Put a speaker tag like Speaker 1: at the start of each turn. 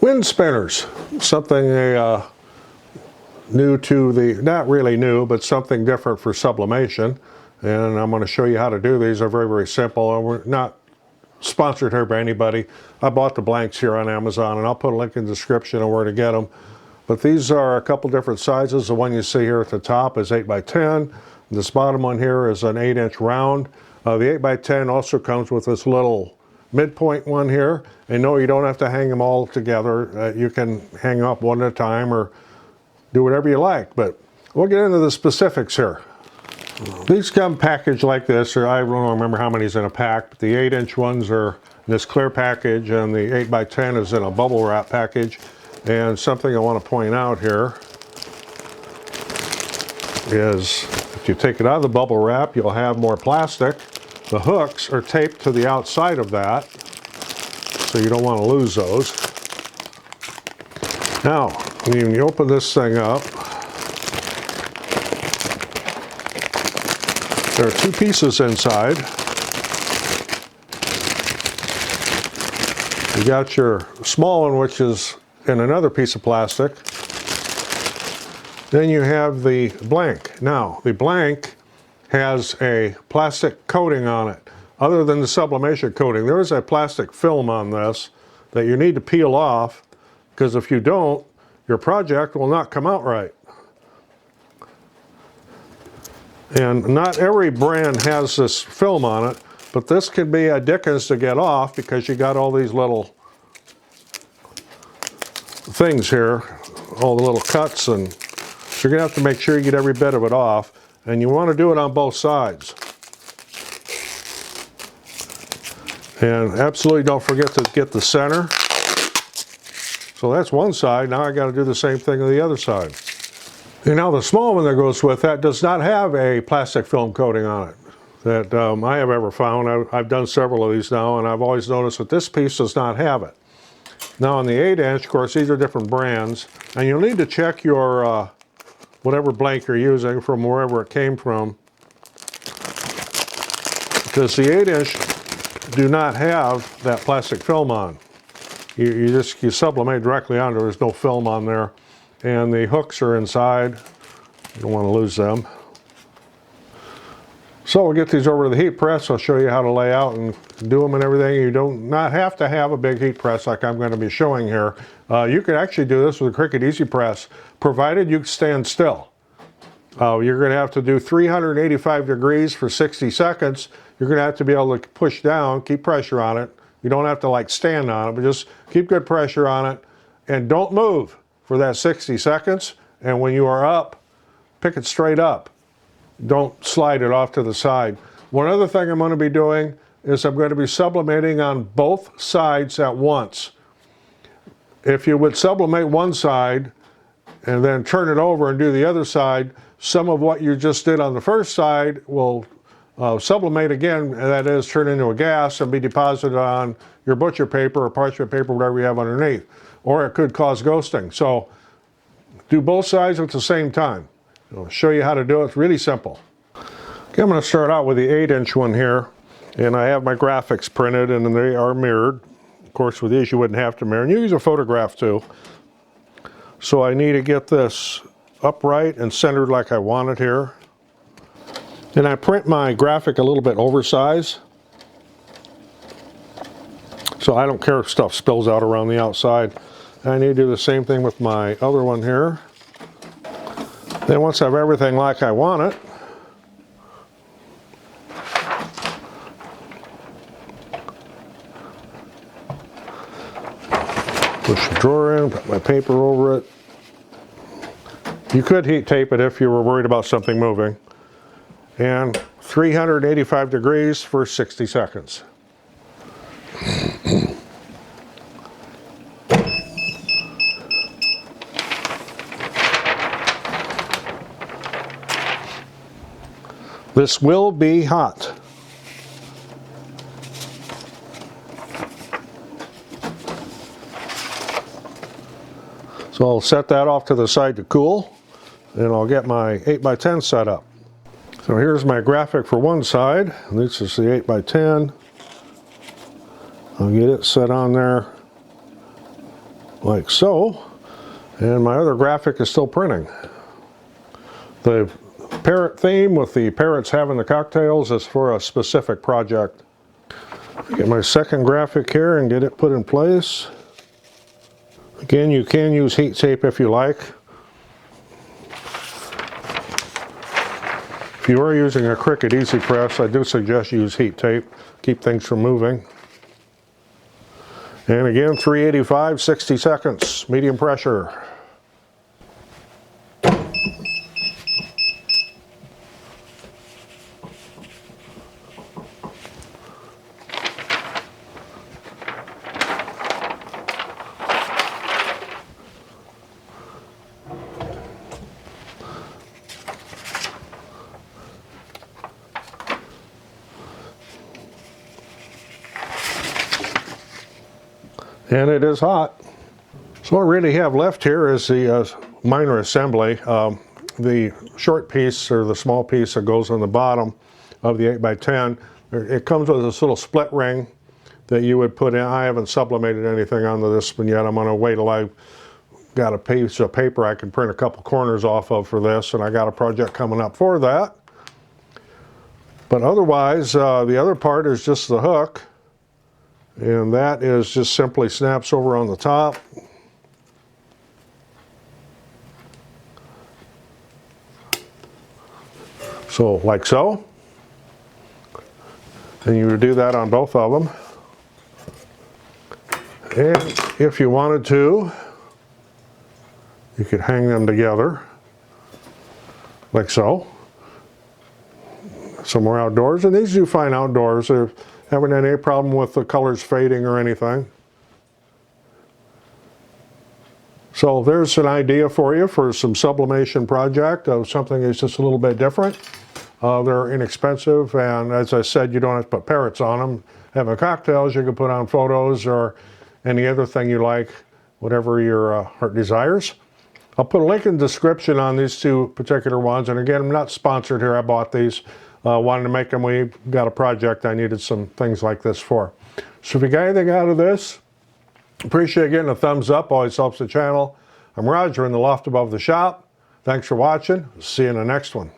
Speaker 1: Wind spinners, something new to the, not really new, but something different for sublimation. And I'm going to show you how to do these. They're very, very simple, and we're not sponsored here by anybody. I bought the blanks here on Amazon, and I'll put a link in the description of where to get them. But these are a couple different sizes. The one you see here at the top is 8 by 10. This bottom one here is an 8-inch round. The 8 by 10 also comes with this little midpoint one here. And no, you don't have to hang them all together. You can hang up one at a time or do whatever you like. But we'll get into the specifics here. These come packaged like this, or I don't remember how many's in a pack, but the 8-inch ones are in this clear package, and the 8 by 10 is in a bubble wrap package. And something I want to point out here is if you take it out of the bubble wrap, you'll have more plastic. The hooks are taped to the outside of that, so you don't want to lose those. Now, when you open this thing up, there are two pieces inside. You got your small one, which is in another piece of plastic. Then you have the blank. Now, the blank has a plastic coating on it. Other than the sublimation coating, there is a plastic film on this that you need to peel off, because if you don't, your project will not come out right. And not every brand has this film on it, but this can be a dickens to get off because you got all these little things here, all the little cuts, and so you're gonna have to make sure you get every bit of it off, and you want to do it on both sides. And absolutely don't forget to get the center. So that's one side. Now I got to do the same thing on the other side. And now the small one that goes with that does not have a plastic film coating on it that I have ever found. I've done several of these now, and I've always noticed that this piece does not have it. Now on the 8-inch, of course, these are different brands, and you'll need to check your whatever blank you're using from wherever it came from, because the 8-inch do not have that plastic film on. You sublimate directly onto it. There's no film on there. And the hooks are inside. You don't want to lose them. So we'll get these over to the heat press. I'll show you how to lay out and do them and everything. You do not have to have a big heat press like I'm going to be showing here. You can actually do this with a Cricut Easy Press, provided you stand still. You're going to have to do 385 degrees for 60 seconds. You're going to have to be able to push down, keep pressure on it. You don't have to like stand on it, but just keep good pressure on it, and don't move for that 60 seconds. And when you are up, pick it straight up. Don't slide it off to the side. One other thing I'm going to be doing is I'm going to be sublimating on both sides at once. If you would sublimate one side and then turn it over and do the other side, some of what you just did on the first side will sublimate again, and that is turn into a gas and be deposited on your butcher paper or parchment paper, whatever you have underneath. Or it could cause ghosting. So do both sides at the same time. I'll show you how to do it. It's really simple. Okay, I'm going to start out with the 8-inch one here, and I have my graphics printed and they are mirrored. Of course, with these you wouldn't have to mirror, and you use a photograph too. So I need to get this upright and centered like I want it here. And I print my graphic a little bit oversized, so I don't care if stuff spills out around the outside. And I need to do the same thing with my other one here. Then once I have everything like I want it, push the drawer in, put my paper over it. You could heat tape it if you were worried about something moving. And 385 degrees for 60 seconds. This will be hot. So I'll set that off to the side to cool, and I'll get my 8x10 set up. So here's my graphic for one side. This is the 8x10. I'll get it set on there like so. And my other graphic is still printing. The parrot theme with the parrots having the cocktails is for a specific project. Get my second graphic here and get it put in place. Again, you can use heat tape if you like. If you are using a Cricut Easy Press, I do suggest you use heat tape. Keep things from moving. And again, 385, 60 seconds, medium pressure. And it is hot. So what I really have left here is the minor assembly. The short piece, or the small piece that goes on the bottom of the 8x10, it comes with this little split ring that you would put in. I haven't sublimated anything onto this one yet. I'm going to wait till I've got a piece of paper I can print a couple corners off of for this, and I got a project coming up for that. But otherwise, the other part is just the hook. And that is just simply snaps over on the top. So like so. And you would do that on both of them. And if you wanted to, you could hang them together like so. Somewhere outdoors, and these you find outdoors. They're haven't had any problem with the colors fading or anything. So there's an idea for you for some sublimation project of something that's just a little bit different. They're inexpensive, and as I said, you don't have to put parrots on them. Having cocktails, you can put on photos or any other thing you like, whatever your heart desires. I'll put a link in the description on these two particular ones, and again, I'm not sponsored here. I bought these. Wanted to make them. We got a project I needed some things like this for. So if you got anything out of this, appreciate getting a thumbs up. Always helps the channel. I'm Roger in the loft above the shop. Thanks for watching. See you in the next one.